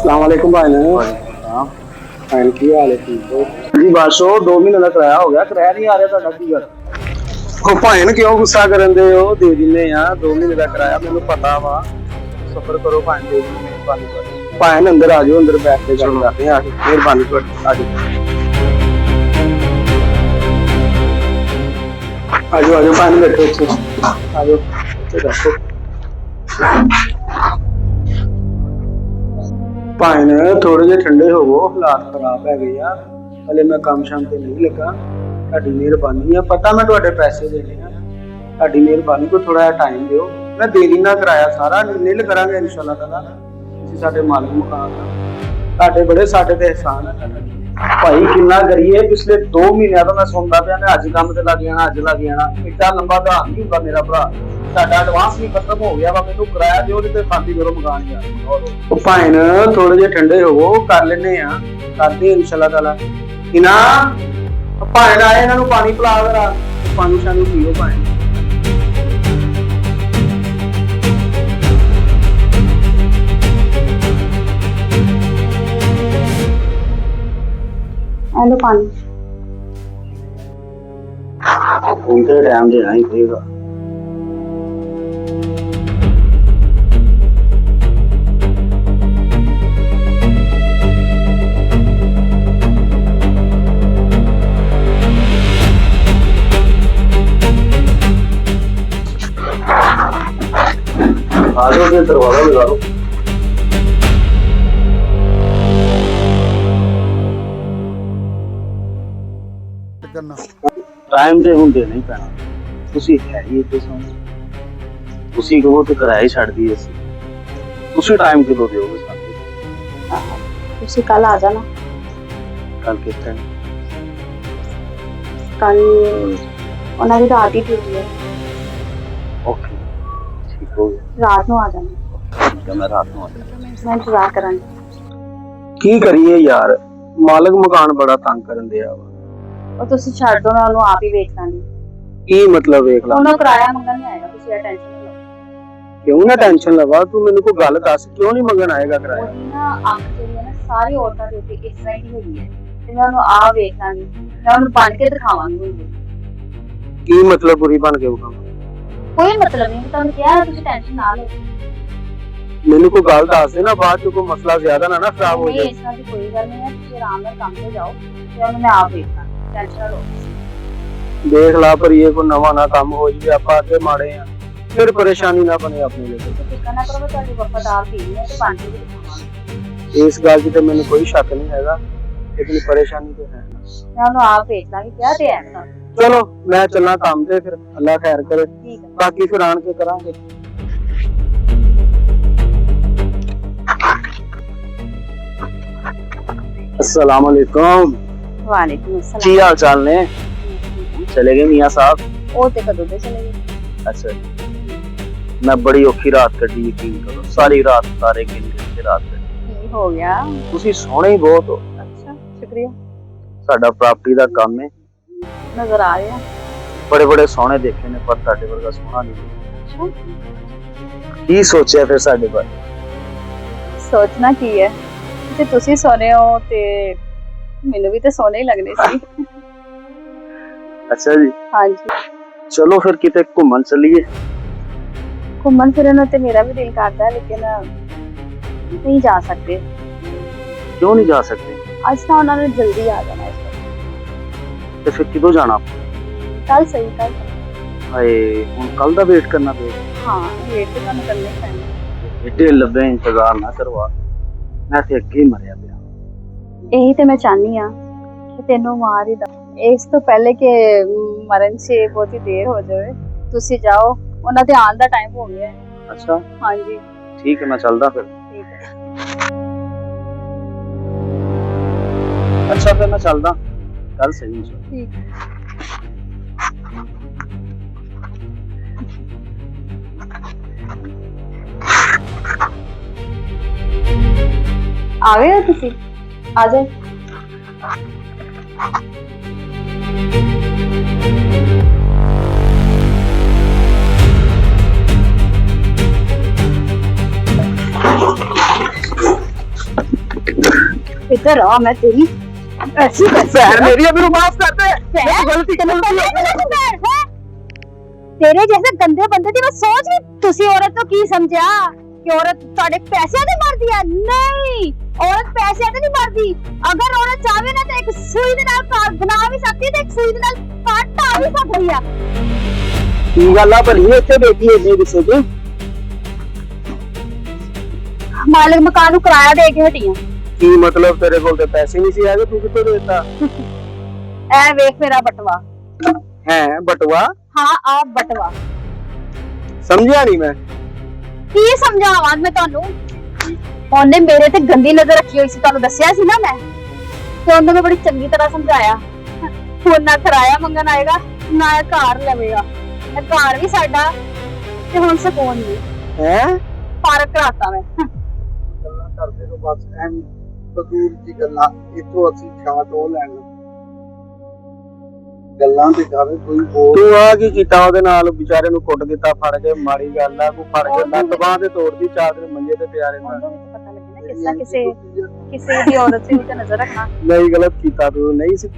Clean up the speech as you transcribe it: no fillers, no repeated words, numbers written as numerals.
अस्सलाम वालेकुम भाई ने भाई की हाल है ठीक हो जी बस वो 2 महीने का किराया हो गया किराया नहीं आ रहा ਤੁਹਾਡਾ ਕੀ ਗੱਲ ਉਹ ਭਾਈ ਨੇ ਕਿਉਂ ਗੁੱਸਾ ਕਰਨ ਦੇ ਹੋ ਦੇ ਦਿੰਨੇ ਆ 2 ਮਹੀਨੇ ਦਾ ਕਿਰਾਇਆ ਮੈਨੂੰ ਪਤਾ ਵਾ ਸਫਰ ਕਰੋ ਭਾਈ ਦੇ ਦਿਓ ਮਿਹਰਬਾਨੀ ਕਰੋ ਭਾਈ ਨੇ ਅੰਦਰ ਆ ਜਾਓ ਅੰਦਰ ਬੈਠ ਕੇ ਗੱਲ ਕਰਦੇ ਆ ਮਿਹਰਬਾਨੀ ਕਰੋ ਆ ਜਾਓ ਆ ਜਾਓ ਭਾਈ ਨੇ ਬੈਠੋ ਇੱਥੇ ਆ ਜਾਓ ਇੱਥੇ ਬੈਠੋ ਭਾਈ ਨੇ ਥੋੜੇ ਜਿਹਾ ਠੰਡੇ ਹੋਵੋ ਹਾਲਾਤ ਖਰਾਬ ਹੈਗੇ ਆ ਹਲੇ ਮੈਂ ਕੰਮ ਸ਼ਾਮ ਤੇ ਨਹੀਂ ਲੱਗਾ ਤੁਹਾਡੀ ਮਿਹਰਬਾਨੀ ਆ ਪਤਾ ਮੈਂ ਤੁਹਾਡੇ ਪੈਸੇ ਦੇਣੇ ਆ ਤੁਹਾਡੀ ਮਿਹਰਬਾਨੀ ਕੋ ਥੋੜਾ ਜਿਹਾ ਟਾਈਮ ਦਿਓ ਮੈਂ ਦੇ ਦਿਨਾ ਕਰਾਇਆ ਸਾਰਾ ਨਿਲ ਕਰਾਂਗੇ ਇਨਸ਼ਾਅੱਲਾ ਤਾਲਾ ਤੁਸੀਂ ਸਾਡੇ ਮਾਲਕ ਮਕਾਨ ਦਾ ਤੁਹਾਡੇ ਬੜੇ ਸਾਡੇ ਤੇ ਇਹਸਾਨ ਹੈ ਭਾਈ ਕਿੰਨਾ ਕਰੀਏ ਪਿਛਲੇ 2 ਮਹੀਨਿਆਂ ਤੋਂ ਮੈਂ ਸੁਣਦਾ ਪਿਆ ਮੈਂ ਅੱਜ ਕੰਮ ਤੇ ਲੱਗ ਜਾਣਾ ਅੱਜ ਲੱਗ ਜਾਣਾ ਇੱਡਾ ਲੰਬਾ ਦਾ ਨਹੀਂ ਹੁੰਦਾ ਮੇਰਾ ਭਰਾ ਸਾਡਾ ਐਡਵਾਂਸ ਵੀ ਖਤਮ ਹੋ ਗਿਆ ਵਾ ਮੈਨੂੰ ਕਿਰਾਇਆ ਦਿਓ ਤੇ ਖਾਲੀ ਕਰੋ ਮਕਾਨ ਯਾਰ ਉਹ ਭਾਈ ਥੋੜੇ ਜਿਹਾ ਠੰਡੇ ਹੋਵੋ ਕਰ ਲੈਨੇ ਆ ਕਰਦੇ ਇਨਸ਼ਾਅੱਲਾ ਤਾਲਾ ਇਨਾ ਭਾਈ ਆਏ ਇਹਨਾਂ ਨੂੰ ਪਾਣੀ ਪਿਲਾ ਕਰਾ ਪਾਣੀ ਸਾਨੂੰ ਪੀਓ ਭਾਈ हेलो पानी उनके टाइम देना ही पड़ेगा आ जाओ फिर दरवाजा लगा लो टाइम ਤੇ ਹੁੰਦੇ ਨਹੀਂ ਪੈਣਾ ਤੁਸੀਂ ਹੈ ਹੀ ਇੱਥੇ ਸੋ ਤੁਸੀਂ ਕਹੋ ਤੇ ਕਿਰਾਇਆ ਹੀ ਛੱਡ ਦਈਏ ਅਸੀਂ ਤੁਸੀਂ ਟਾਈਮ ਕਿਦੋਂ ਦਿਓਗੇ ਸਾਨੂੰ ਤੁਸੀਂ ਕੱਲ ਆ ਜਾਣਾ ਕੱਲ ਕਿਸ ਟਾਈਮ ਕੱਲ ਉਹਨਾਂ ਦੀ ਰਾਤ ਹੀ ਡਿਊਟੀ ਹੈ ਓਕੇ ਠੀਕ ਹੋ ਗਿਆ ਰਾਤ ਨੂੰ ਆ ਜਾਣਾ ਠੀਕ ਹੈ ਮੈਂ ਰਾਤ ਨੂੰ ਆ ਜਾਣਾ ਮੈਂ ਇੰਤਜ਼ਾਰ ਕਰਾਂਗੀ ਕੀ ਕਰੀਏ ਯਾਰ ਮਾਲਕ ਮਕਾਨ ਬੜਾ ਤੰਗ ਕਰਨ ਦਿਆ ਵਾ ਉਹ ਤੁਸੀਂ ਛੱਡ ਦੋ ਮੈਂ ਉਹਨੂੰ ਆਪ ਹੀ ਵੇਖ ਲਾਂਗੀ ਕੀ ਮਤਲਬ ਵੇਖ ਲਾ ਉਹਨੂੰ ਕਿਰਾਇਆ ਮੰਗਣ ਨਹੀਂ ਆਏਗਾ ਤੁਸੀਂ ਇਹ ਟੈਨਸ਼ਨ ਨਾ ਲਓ ਕਿਉਂ ਨਾ ਟੈਨਸ਼ਨ ਲਵਾ ਤੂੰ ਮੈਨੂੰ ਕੋਈ ਗੱਲ ਦੱਸ ਕਿਉਂ ਨਹੀਂ ਮੰਗਣ ਆਏਗਾ ਕਿਰਾਇਆ ਉਹਦੀ ਨਾ ਅੱਖ ਜਿਹੜੀ ਹੈ ਨਾ ਸਾਰੀ ਔਰਤਾਂ ਦੇ ਉੱਤੇ ਇਸ ਤਰ੍ਹਾਂ ਹੀ ਹੈਗੀ ਹੈ ਤੇ ਮੈਂ ਉਹਨੂੰ ਆਪ ਵੇਖ ਲਾਂਗੀ ਮੈਂ ਉਹਨੂੰ ਬਣ ਕੇ ਦਿਖਾਵਾਂਗੀ ਹੁਣ ਕੀ ਮਤਲਬ ਬੁਰੀ ਬਣ ਕੇ ਵਿਖਾਵਾਂ ਕੋਈ ਮਤਲਬ ਨਹੀਂ ਤੁਹਾਨੂੰ ਕਿਹਾ ਤੁਸੀਂ ਟੈਨਸ਼ਨ ਨਾ ਲਓ ਮੈਨੂੰ ਕੋਈ ਗੱਲ ਦੱਸ ਦੇ ਨਾ ਬਾਅਦ ਚ ਕੋਈ ਮਸਲਾ ਜ਼ਿਆਦਾ ਨਾ ਖਰਾਬ ਹੋ ਨਹੀਂ ਜਾਏ ਇਸ ਤਰ੍ਹਾਂ ਦੀ ਕੋਈ ਗੱਲ ਨਹੀਂ ਹੈ ਤੁਸੀਂ ਆਰਾਮ ਨਾਲ ਕੰਮ ਤੇ ਜਾਓ ਤੇ ਉਹਨੂੰ ਮੈਂ ਆਪ ਵੇਖ ਲਾਂਗੀ ਟੈਨਸ਼ਨ ਨਾ ਲਓ ਦੇਖ ਲਾ ਪਰ ਇਹ ਕੋਈ ਨਵਾਂ ਨਾ ਕੰਮ ਹੋ ਜਾਵੇ ਆਪਾਂ ਅੱਗੇ ਮਾੜੇ ਆ ਫਿਰ ਪਰੇਸ਼ਾਨੀ ਨਾ ਬਣੇ ਆਪਣੇ ਲਈ ਤੁਸੀਂ ਫਿਕਰ ਨਾ ਕਰੋ ਤੁਹਾਡੀ ਵਫਾਦਾਰ ਧੀ ਹੈ ਤੇ ਬਣ ਕੇ ਦਿਖਾਵਾਂਗੀ ਇਸ ਗੱਲ 'ਚ ਤੇ ਮੈਨੂੰ ਕੋਈ ਸ਼ੱਕ ਨਹੀਂ ਹੈਗਾ ਲੇਕਿਨ ਪਰੇਸ਼ਾਨੀ ਤੇ ਹੈ ਮੈਂ ਉਹਨੂੰ ਆਪ ਵੇਖ ਲਾਂਗੀ ਕਿਹਾ ਤੇ ਹੈ ਤਾਂ ਚਲੋ ਮੈਂ ਚੱਲਾਂ ਕੰਮ ਤੇ ਫਿਰ ਅੱਲਾ ਖੈਰ ਕਰੇ ਠੀਕ ਹੈ ਬਾਕੀ ਫਿਰ ਆਣ ਕੇ ਕਰਾਂਗੇ अस्सलाम वालेकुम वालेकुम अस्सलाम की हाल चाल ने चले गए मियां साहब ਉਹ ਤੇ ਕਦੋਂ ਦੇ ਚਲੇ ਗਏ अच्छा मैं बड़ी औखी रात कटी यकीन करो सारी रात सारे गिन गिन के रात कटी ਕੀ ਹੋ ਗਿਆ ਤੁਸੀਂ ਸੋਹਣੇ ਹੀ ਬਹੁਤ ਹੋ ਅੱਛਾ ਸ਼ੁਕਰੀਆ ਸਾਡਾ ਪ੍ਰਾਪਰਟੀ ਦਾ ਕੰਮ ਹੈ ਨਜ਼ਰ ਆ ਰਿਹਾ ਬੜੇ ਬੜੇ ਸੋਹਣੇ ਦੇਖੇ ਨੇ ਪਰ ਤੁਹਾਡੇ ਵਰਗਾ ਸੋਹਣਾ ਨਹੀਂ ਅੱਛਾ ਕੀ ਸੋਚਿਆ ਫਿਰ ਸਾਡੇ ਬਾਰੇ ਸੋਚਣਾ ਕੀ ਹੈ ਤੇ ਤੁਸੀਂ ਸੋਨੇ ਹੋ ਤੇ ਮੈਨੂੰ ਵੀ ਤੇ ਸੋਨੇ ਹੀ ਲੱਗਨੇ ਸੀ ਅੱਛਾ ਜੀ ਹਾਂਜੀ ਚਲੋ ਫਿਰ ਕਿਤੇ ਘੁੰਮਣ ਚੱਲੀਏ ਘੁੰਮਣ ਫਿਰਨ ਨੂੰ ਤੇ ਮੇਰਾ ਵੀ ਦਿਲ ਕਰਦਾ ਹੈ ਲੇਕਿਨ ਨਹੀਂ ਜਾ ਸਕਦੇ ਕਿਉਂ ਨਹੀਂ ਜਾ ਸਕਦੇ ਅੱਜ ਤਾਂ ਉਹਨਾਂ ਨੇ ਜਲਦੀ ਆ ਜਾਣਾ ਹੈ ਤੇ ਫਿਰ ਕਿਦੋਂ ਜਾਣਾ ਕੱਲ ਸਹੀ ਕੱਲ ਹਾਏ ਹੁਣ ਕੱਲ ਦਾ ਵੇਟ ਕਰਨਾ ਪਏਗਾ ਹਾਂ ਵੇਟ ਤਾਂ ਤੁਹਾਨੂੰ ਕਰਨਾ ਹੀ ਪੈਣਾ ਏਡੇ ਲੰਬੇ ਇੰਤਜ਼ਾਰ ਨਾ ਕਰਵਾ ਮੈਂ ਤੇ ਅੱਗੇ ਹੀ ਮਰਿਆ ਪਿਆ ਇਹੀ ਤੇ ਮੈਂ ਚਾਹਨੀ ਆ ਕਿ ਤੈਨੂੰ ਮਾਰ ਹੀ ਦਾਂ ਇਸ ਤੋਂ ਪਹਿਲੇ ਕਿ ਮਰਨ ਸੇ ਬਹੁਤੀ ਦੇਰ ਹੋ ਜਾਵੇ ਤੁਸੀਂ ਜਾਓ ਉਹਨਾਂ ਦੇ ਆਉਣ ਦਾ ਟਾਈਮ ਹੋ ਗਿਆ ਹੈ ਅੱਛਾ ਹਾਂਜੀ ਠੀਕ ਹੈ ਮੈਂ ਚੱਲਦਾ ਫਿਰ ਠੀਕ ਹੈ ਅੱਛਾ ਫਿਰ ਮੈਂ ਚੱਲਦਾ ਕੱਲ ਸਹੀ ਠੀਕ ਹੈ ਆ ਗਏ ਹੋ ਤੁਸੀਂ ਆ ਜਾਓ इधर आ, मैं तेरी ऐसी बहन मेरी अभी माफ कर दे गलती तेरे जैसे गंदे बंदे दी मैं सोच भी तुसी औरत तो की समझा कि औरत ਤੁਹਾਡੇ ਪੈਸੇ ਤੇ ਮਰਦੀ ਆ ਨਹੀਂ औरत पैसे ਤੇ ਨਹੀਂ ਮਰਦੀ अगर औरत ਚਾਹੇ ਨਾ ਤਾਂ ਇੱਕ ਸੂਈ ਦੇ ਨਾਲ ਘਰ ਬਣਾ ਵੀ ਸਕਦੀ ਤੇ ਇੱਕ ਸੂਈ ਦੇ ਨਾਲ ਘਰ ਢਾ ਵੀ ਸਕਦੀ ਆ ਕੀ ਗੱਲ ਆ ਭਲੀ ਇੱਥੇ ਬੈਠੀ ਇੰਨੇ ਗੁੱਸੇ 'ਚ ਮਾਲਕ ਮਕਾਨ ਨੂੰ ਕਿਰਾਇਆ ਦੇ ਕੇ ਹਟੀਆਂ ਕੀ ਮਤਲਬ ਤੇਰੇ ਕੋਲ ਤੇ ਪੈਸੇ ਨਹੀਂ ਸੀ ਆਗੇ ਤੂੰ ਕਿੱਥੋਂ ਦੇਤਾ ਐ ਵੇਖ ਮੇਰਾ ਬਟਵਾ ਹੈ ਬਟਵਾ ਹਾਂ ਆ ਬਟਵਾ ਸਮਝਿਆ ਨਹੀਂ ਮੈਂ ਕੀ ਸਮਝਾਵਾਂ ਮੈਂ ਤੁਹਾਨੂੰ ਉਹਨੇ ਮੇਰੇ ਤੇ ਗੰਦੀ ਨਜ਼ਰ ਰੱਖੀ ਹੋਈ ਸੀ ਤੁਹਾਨੂੰ ਦੱਸਿਆ ਸੀ ਨਾ ਮੈਂ ਤੇ ਉਹਨੂੰ ਮੈਂ ਬੜੀ ਚੰਗੀ ਤਰ੍ਹਾਂ ਸਮਝਾਇਆ ਹੁਣ ਨਾ ਕਿਰਾਇਆ ਮੰਗਣ ਆਏਗਾ ਨਾ ਇਹ ਘਰ ਲਵੇਗਾ ਇਹ ਘਰ ਵੀ ਸਾਡਾ ਤੇ ਹੁਣ ਸਕੂਨ ਵੀ ਹੈ ਫਰਕ ਕਰਾਤਾ ਮੈਂ ਗੱਲਾਂ ਕਰਦੇ ਤੋਂ ਬਸ ਐਂ ਫਜ਼ੂਲ ਦੀ ਗੱਲਾਂ ਇੱਥੋਂ ਅਸੀਂ ਛਾਟ ਉਹ ਲੈਣ ਗੱਲਾਂ ਤੇ ਜਾਵੇ ਕੋਈ ਹੋਰ ਤੂੰ ਆ ਕੀ ਕੀਤਾ ਉਹਦੇ ਨਾਲ ਵਿਚਾਰੇ ਨੂੰ ਕੁੱਟ ਦਿੱਤਾ ਫੜ ਕੇ ਮਾੜੀ ਗੱਲ ਆ ਕੋਈ ਫੜ ਕੇ ਲੱਤ ਬਾਹ ਤੇ ਤੋੜਦੀ ਚਾਦਰ ਮੰਜੇ ਤੇ ਪਿਆ ਰਹਿੰਦਾ ਉਹਨੂੰ ਵੀ ਤਾਂ ਪਤਾ ਲੱਗੇ ਨਾ ਕਿਸੇ ਦੀ ਔਰਤ ਤੇ ਵੀ ਤਾਂ ਨਜ਼ਰ ਰੱਖਣਾ ਨਹੀਂ ਗਲਤ ਕੀਤਾ ਤੂੰ ਨਹੀਂ ਸੀ